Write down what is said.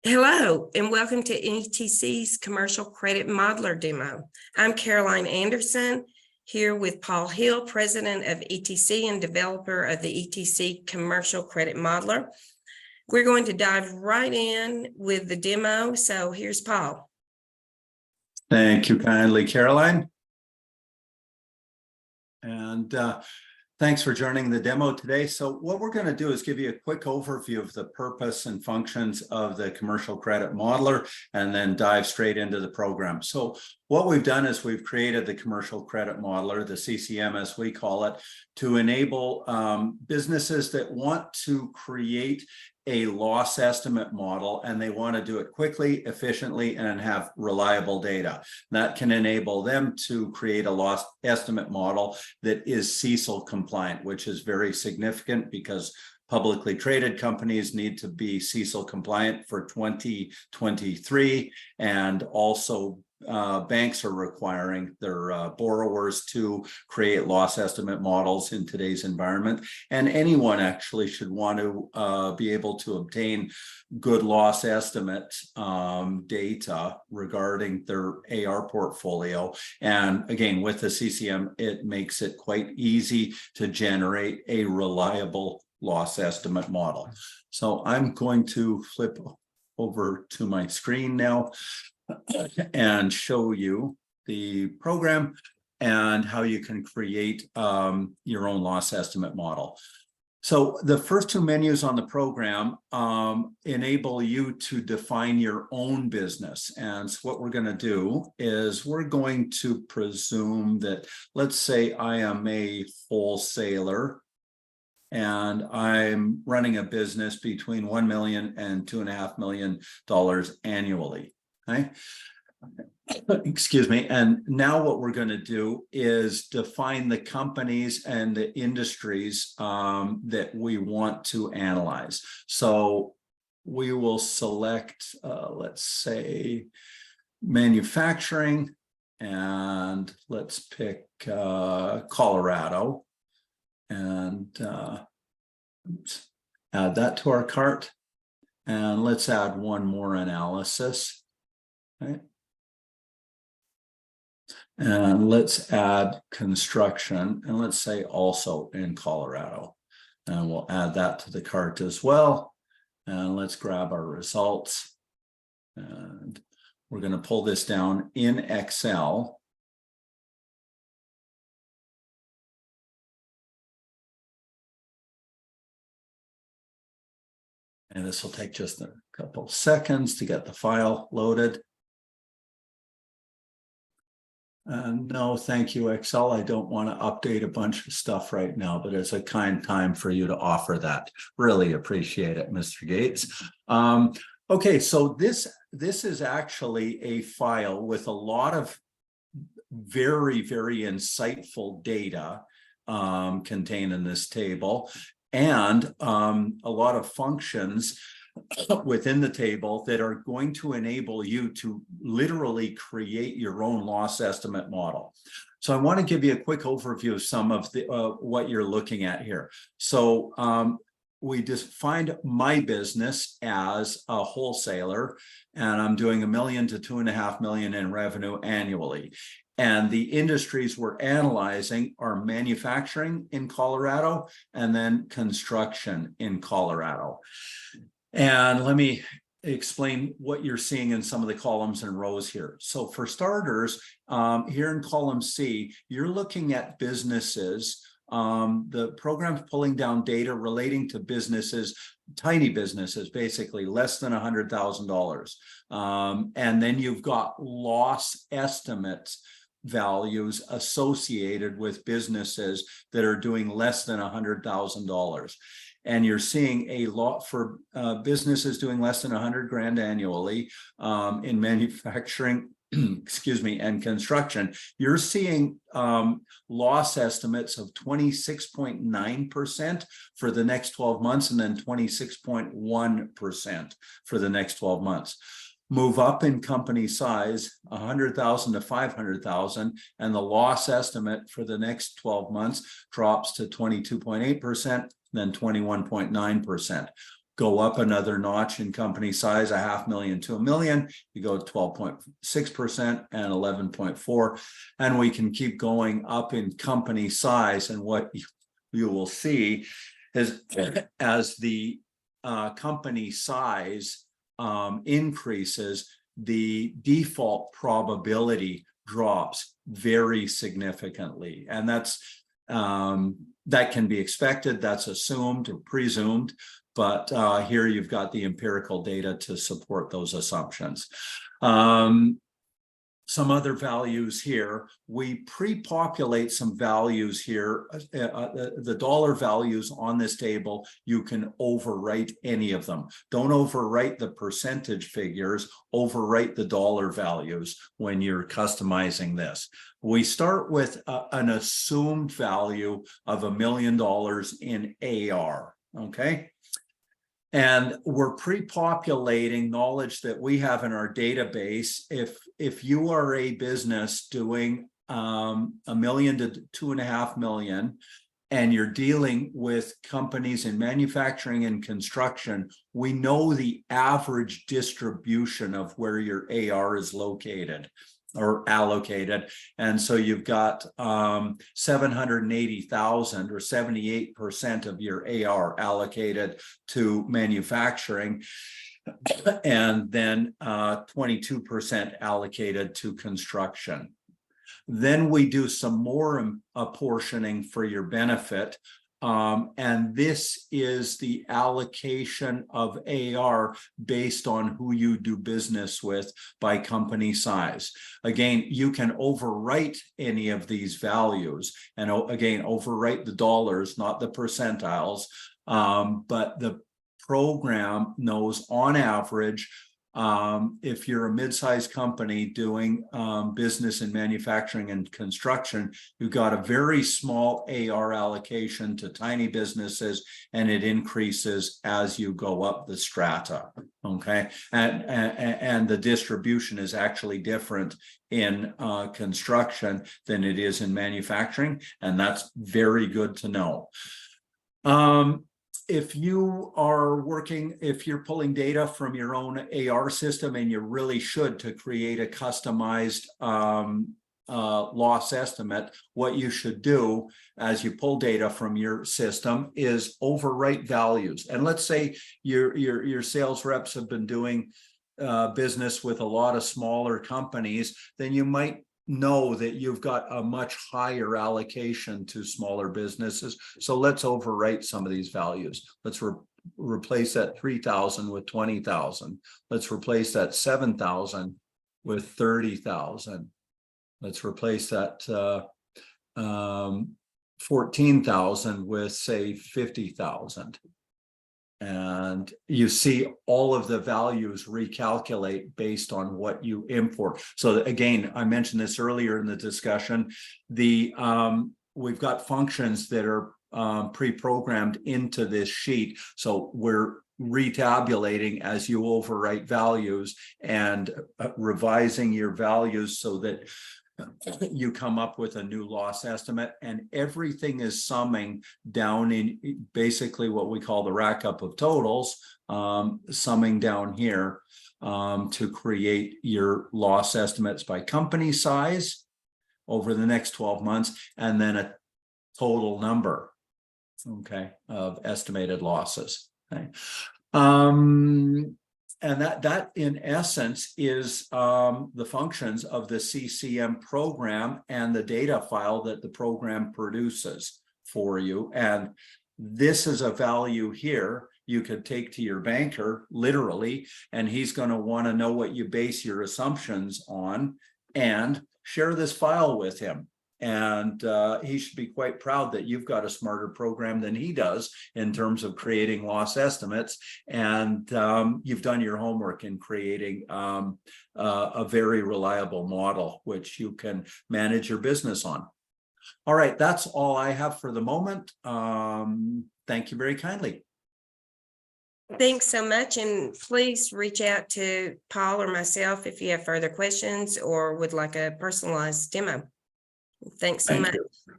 Hello, and welcome to ETC's Commercial Credit Modeler demo. I'm Caroline Anderson, here with Paul Hill, President of ETC and developer of the ETC Commercial Credit Modeler. We're going to dive right in with the demo, so here's Paul. Thank you kindly, Caroline. And thanks for joining the demo today. So what we're going to do is give you a quick overview of the purpose and functions of the Commercial Credit Modeler and then dive straight into the program. So what we've done is we've created the Commercial Credit Modeler, the CCM as we call it, to enable businesses that want to create a loss estimate model, and they want to do it quickly, efficiently, and have reliable data. That can enable them to create a loss estimate model that is CECL compliant, which is very significant because publicly traded companies need to be CECL compliant for 2023, and also banks are requiring their borrowers to create loss estimate models in today's environment. And anyone actually should want to be able to obtain good loss estimate data regarding their AR portfolio. And again, with the CCM, it makes it quite easy to generate a reliable loss estimate model. So I'm going to flip over to my screen now and show you the program and how you can create your own loss estimate model. So the first two menus on the program enable you to define your own business. And so what we're going to do is we're going to presume that, let's say I am a wholesaler and I'm running a business between $1 million and $2.5 million annually. Okay. Excuse me. And now what we're going to do is define the companies and the industries that we want to analyze. So we will select, let's say, manufacturing, and let's pick Colorado, and add that to our cart. And let's add one more analysis. Right. And let's add construction, and let's say also in Colorado, and we'll add that to the cart as well. And let's grab our results, and we're going to pull this down in Excel. And this will take just a couple seconds to get the file loaded. No, thank you, Excel. I don't want to update a bunch of stuff right now, but it's a kind time for you to offer that. Really appreciate it, Mr. Gates. Okay, so this is actually a file with a lot of very, very insightful data contained in this table, and a lot of functions within the table that are going to enable you to literally create your own loss estimate model. So I want to give you a quick overview of some of the what you're looking at here. So we defined my business as a wholesaler, and I'm doing $1 million to $2.5 million in revenue annually. And the industries we're analyzing are manufacturing in Colorado and then construction in Colorado. And let me explain what you're seeing in some of the columns and rows here. So for starters, here in column C, you're looking at businesses. The program's pulling down data relating to businesses, tiny businesses, basically less than $100,000. And then you've got loss estimates values associated with businesses that are doing less than $100,000. And you're seeing a lot for businesses doing less than 100 grand annually in manufacturing, excuse me, and construction. You're seeing loss estimates of 26.9% for the next 12 months, and then 26.1% for the next 12 months. Move up in company size, 100,000 to 500,000, and the loss estimate for the next 12 months drops to 22.8%, then 21.9%. go up another notch in company size, $500,000 to $1 million, you go 12.6% and 11.4%. And we can keep going up in company size. And what you will see is as the company size increases, the default probability drops very significantly. And that's that can be expected, that's assumed or presumed, but here you've got the empirical data to support those assumptions. Some other values here, we pre-populate some values here. The dollar values on this table, you can overwrite any of them. Don't overwrite the percentage figures, overwrite the dollar values when you're customizing this. We start with an assumed value of $1 million in AR, okay? And we're pre-populating knowledge that we have in our database. If you are a business doing $1 million to $2.5 million, and you're dealing with companies in manufacturing and construction, we know the average distribution of where your AR is located or allocated. And so you've got 780,000 or 78% of your AR allocated to manufacturing, and then 22% allocated to construction. Then we do some more apportioning for your benefit. And this is the allocation of AR based on who you do business with by company size. Again, you can overwrite any of these values, and again, overwrite the dollars, not the percentiles, but the program knows on average, if you're a mid-sized company doing business in manufacturing and construction, you've got a very small AR allocation to tiny businesses, and it increases as you go up the strata, okay? And the distribution is actually different in construction than it is in manufacturing, and that's very good to know. If you are working, if you're pulling data from your own AR system, and you really should, to create a customized loss estimate, what you should do as you pull data from your system is overwrite values. And let's say your sales reps have been doing business with a lot of smaller companies, then you might know that you've got a much higher allocation to smaller businesses. So let's overwrite some of these values. Let's replace that 3,000 with 20,000. Let's replace that 7,000 with 30,000. Let's replace that 14,000 with, say, 50,000. And you see all of the values recalculate based on what you import. So again, I mentioned this earlier in the discussion, we've got functions that are pre-programmed into this sheet. So we're retabulating as you overwrite values and revising your values so that you come up with a new loss estimate, and everything is summing down in basically what we call the rack up of totals, summing down here to create your loss estimates by company size over the next 12 months, and then a total number, okay, of estimated losses. Okay. And that in essence is the functions of the CCM program and the data file that the program produces for you. And this is a value here you could take to your banker, literally, and he's going to want to know what you base your assumptions on, and share this file with him. And he should be quite proud that you've got a smarter program than he does in terms of creating loss estimates. And you've done your homework in creating a very reliable model, which you can manage your business on. All right, that's all I have for the moment. Thank you very kindly. Thanks so much. And please reach out to Paul or myself if you have further questions or would like a personalized demo. Thanks so much. Thank you.